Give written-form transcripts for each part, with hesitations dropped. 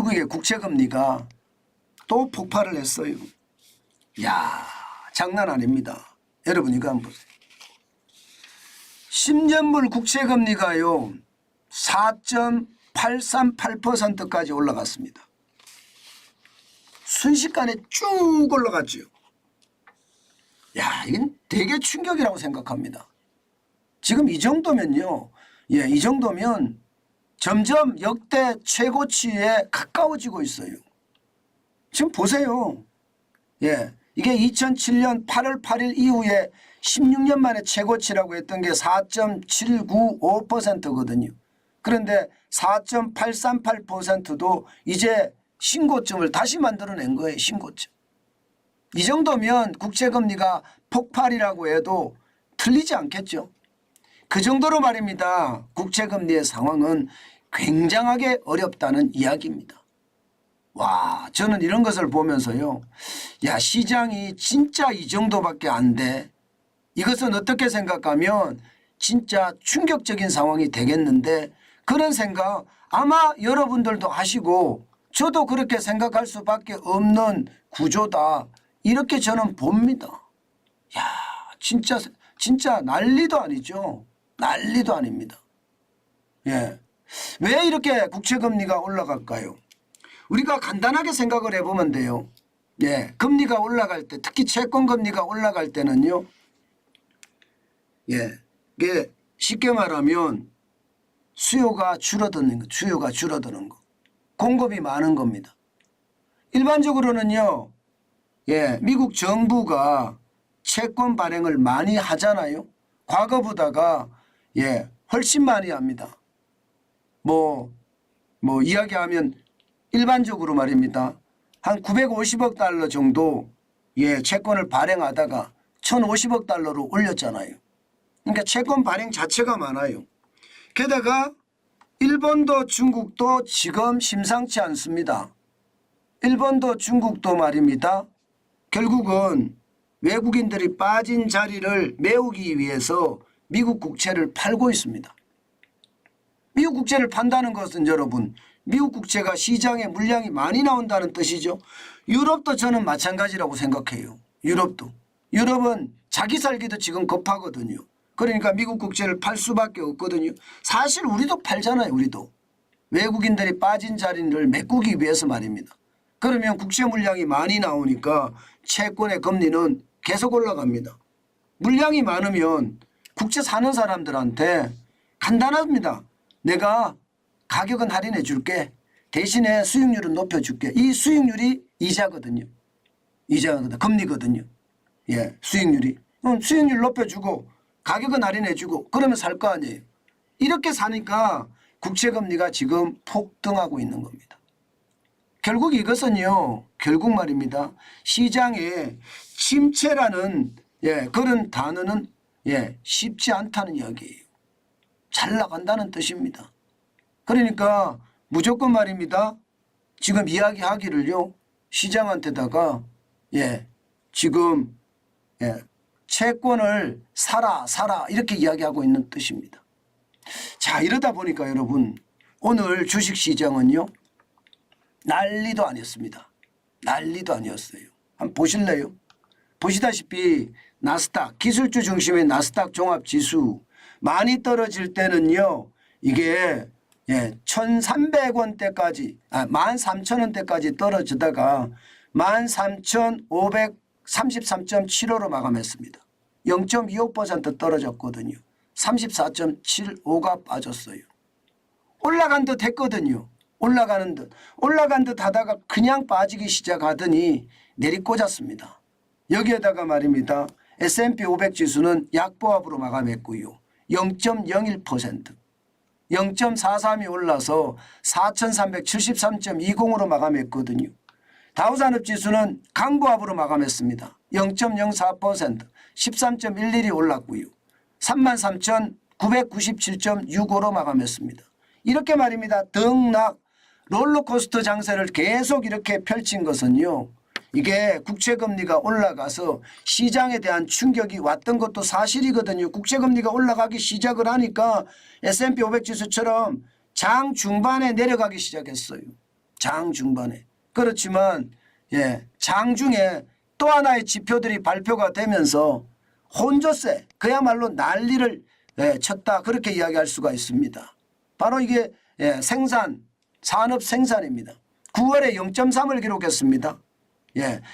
미국의 국채금리가 또 폭발을 했어요. 야, 장난 아닙니다. 여러분 이거 한번 보세요. 10년물 국채금리가요 4.838%까지 올라갔습니다. 순식간에 쭉 올라갔죠. 야, 이건 되게 충격이라고 생각합니다. 지금 이 정도면요. 예, 이 정도면 점점 역대 최고치에 가까워지고 있어요. 지금 보세요. 예, 이게 2007년 8월 8일 이후에 16년 만에 최고치라고 했던 게 4.795%거든요. 그런데 4.838%도 이제 신고점을 다시 만들어낸 거예요. 신고점. 이 정도면 국채금리가 폭발이라고 해도 틀리지 않겠죠. 그 정도로 말입니다. 국채금리의 상황은 굉장하게 어렵다는 이야기입니다. 와, 저는 이런 것을 보면서요. 야, 시장이 진짜 이 정도밖에 안 돼. 이것은 어떻게 생각하면 진짜 충격적인 상황이 되겠는데 그런 생각 아마 여러분들도 하시고 저도 그렇게 생각할 수밖에 없는 구조다. 이렇게 저는 봅니다. 야, 진짜 난리도 아니죠. 난리도 아닙니다. 예. 왜 이렇게 국채금리가 올라갈까요? 우리가 간단하게 생각을 해보면 돼요. 예. 금리가 올라갈 때, 특히 채권금리가 올라갈 때는요. 예. 이게 쉽게 말하면 수요가 줄어드는 거, 수요가 줄어드는 거. 공급이 많은 겁니다. 일반적으로는요. 예. 미국 정부가 채권 발행을 많이 하잖아요. 과거보다가 예, 훨씬 많이 합니다. 뭐 이야기하면 일반적으로 말입니다. 한 950억 달러 정도 예, 채권을 발행하다가 1,050억 달러로 올렸잖아요. 그러니까 채권 발행 자체가 많아요. 게다가 일본도 중국도 지금 심상치 않습니다. 일본도 중국도 말입니다. 결국은 외국인들이 빠진 자리를 메우기 위해서 미국 국채를 팔고 있습니다. 미국 국채를 판다는 것은 여러분 미국 국채가 시장에 물량이 많이 나온다는 뜻이죠. 유럽도 저는 마찬가지라고 생각해요. 유럽은 자기 살기도 지금 급하거든요. 그러니까 미국 국채를 팔 수밖에 없거든요. 사실 우리도 팔잖아요. 우리도. 외국인들이 빠진 자리를 메꾸기 위해서 말입니다. 그러면 국채 물량이 많이 나오니까 채권의 금리는 계속 올라갑니다. 물량이 많으면 국채 사는 사람들한테 간단합니다. 내가 가격은 할인해 줄게. 대신에 수익률은 높여줄게. 이 수익률이 이자거든요. 이자거든요. 금리거든요. 예, 수익률이. 그럼 수익률 높여주고 가격은 할인해 주고 그러면 살 거 아니에요. 이렇게 사니까 국채금리가 지금 폭등하고 있는 겁니다. 결국 이것은요. 결국 말입니다. 시장에 침체라는 예, 그런 단어는 예, 쉽지 않다는 이야기예요. 잘 나간다는 뜻입니다. 그러니까 무조건 말입니다. 지금 이야기하기를요. 시장한테다가 예, 지금 예, 채권을 사라 이렇게 이야기하고 있는 뜻입니다. 자, 이러다 보니까 여러분 오늘 주식시장은요. 난리도 아니었습니다. 난리도 아니었어요. 한번 보실래요? 보시다시피 나스닥 기술주 중심의 나스닥 종합지수 많이 떨어질 때는요. 이게 예, 1,300원대까지 13,000원대까지 떨어지다가 13,533.75로 마감했습니다. 0.25% 떨어졌거든요. 34.75가 빠졌어요. 올라간 듯 했거든요. 올라간 듯 하다가 그냥 빠지기 시작하더니 내리꽂았습니다. 여기에다가 말입니다. S&P 500 지수는 약보합으로 마감했고요. 0.01% 0.43이 올라서 4,373.20으로 마감했거든요. 다우산업지수는 강보합으로 마감했습니다. 0.04% 13.11이 올랐고요. 33,997.65로 마감했습니다. 이렇게 말입니다. 등락 롤러코스터 장세를 계속 이렇게 펼친 것은요. 이게 국채금리가 올라가서 시장에 대한 충격이 왔던 것도 사실이거든요. 국채금리가 올라가기 시작을 하니까 S&P 500 지수처럼 장 중반에 내려가기 시작했어요. 장 중반에. 그렇지만 장중에 또 하나의 지표들이 발표가 되면서 혼조세 그야말로 난리를 쳤다 그렇게 이야기할 수가 있습니다. 바로 이게 생산 산업 생산입니다. 9월에 0.3을 기록했습니다.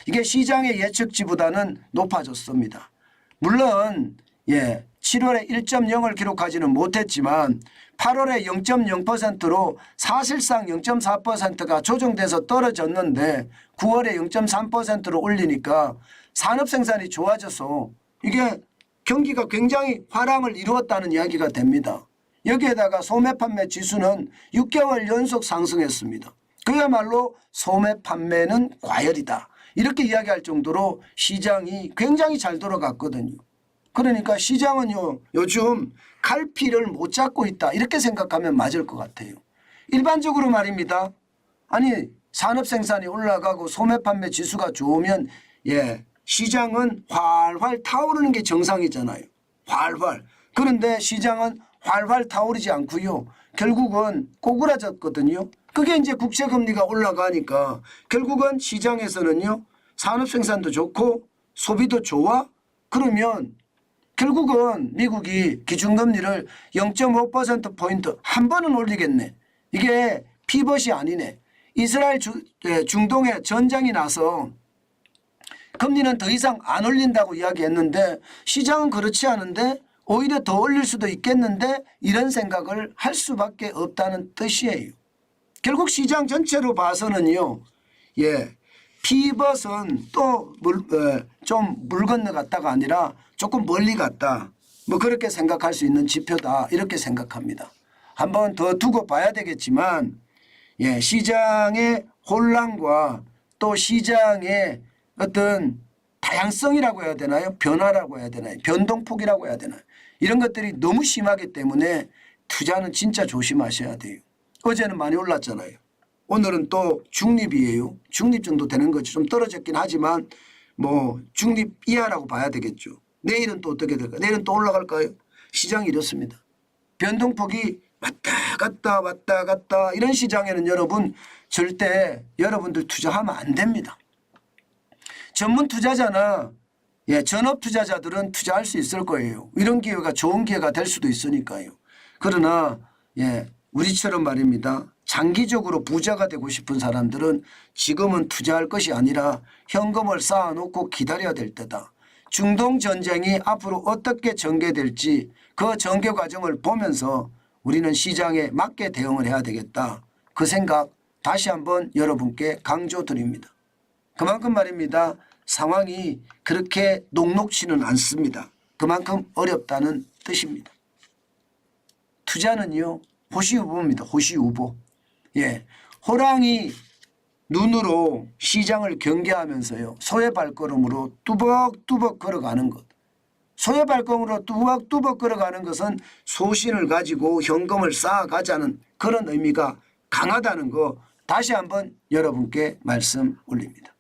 이게 시장의 예측치보다는 높아졌습니다. 물론 7월에 1.0을 기록하지는 못했지만 8월에 0.0%로 사실상 0.4%가 조정돼서 떨어졌는데 9월에 0.3%로 올리니까 산업 생산이 좋아져서 이게 경기가 굉장히 화랑을 이루었다는 이야기가 됩니다. 여기에다가 소매 판매 지수는 6개월 연속 상승했습니다. 그야말로 소매 판매는 과열이다. 이렇게 이야기할 정도로 시장이 굉장히 잘 돌아갔거든요. 그러니까 시장은요 요즘 갈피를 못 잡고 있다 이렇게 생각하면 맞을 것 같아요. 일반적으로 말입니다. 아니 산업 생산이 올라가고 소매 판매 지수가 좋으면 시장은 활활 타오르는 게 정상이잖아요. 활활. 그런데 시장은 활활 타오르지 않고요. 결국은 꼬꾸라졌거든요. 그게 이제 국채금리가 올라가니까 결국은 시장에서는요. 산업 생산도 좋고 소비도 좋아? 그러면 결국은 미국이 기준금리를 0.5%포인트 한 번은 올리겠네. 이게 피벗이 아니네. 이스라엘 중동에 전쟁이 나서 금리는 더 이상 안 올린다고 이야기했는데 시장은 그렇지 않은데 오히려 더 올릴 수도 있겠는데 이런 생각을 할 수밖에 없다는 뜻이에요. 결국 시장 전체로 봐서는요. 피벗은 또 좀 물 건너갔다가 아니라 조금 멀리 갔다. 뭐 그렇게 생각할 수 있는 지표다. 이렇게 생각합니다. 한번 더 두고 봐야 되겠지만 시장의 혼란과 또 시장의 어떤 다양성이라고 해야 되나요? 변화라고 해야 되나요? 변동폭이라고 해야 되나요? 이런 것들이 너무 심하기 때문에 투자는 진짜 조심하셔야 돼요. 어제는 많이 올랐잖아요. 오늘은 또 중립이에요. 중립 정도 되는 거죠. 좀 떨어졌긴 하지만 뭐 중립 이하라고 봐야 되겠죠. 내일은 또 어떻게 될까요? 내일은 또 올라갈까요? 시장이 이렇습니다. 변동폭이 왔다 갔다 이런 시장에는 여러분 절대 여러분들 투자하면 안 됩니다. 전문 투자자나 전업 투자자들은 투자할 수 있을 거예요. 이런 기회가 좋은 기회가 될 수도 있으니까요. 그러나 우리처럼 말입니다. 장기적으로 부자가 되고 싶은 사람들은 지금은 투자할 것이 아니라 현금을 쌓아놓고 기다려야 될 때다. 중동 전쟁이 앞으로 어떻게 전개될지 그 전개 과정을 보면서 우리는 시장에 맞게 대응을 해야 되겠다. 그 생각 다시 한번 여러분께 강조드립니다. 그만큼 말입니다. 상황이 그렇게 녹록지는 않습니다. 그만큼 어렵다는 뜻입니다. 투자는요. 호시우보입니다. 호시우보. 호랑이 눈으로 시장을 경계하면서요. 소의 발걸음으로 뚜벅뚜벅 걸어가는 것. 소의 발걸음으로 뚜벅뚜벅 걸어가는 것은 소신을 가지고 현금을 쌓아가자는 그런 의미가 강하다는 거 다시 한번 여러분께 말씀 올립니다.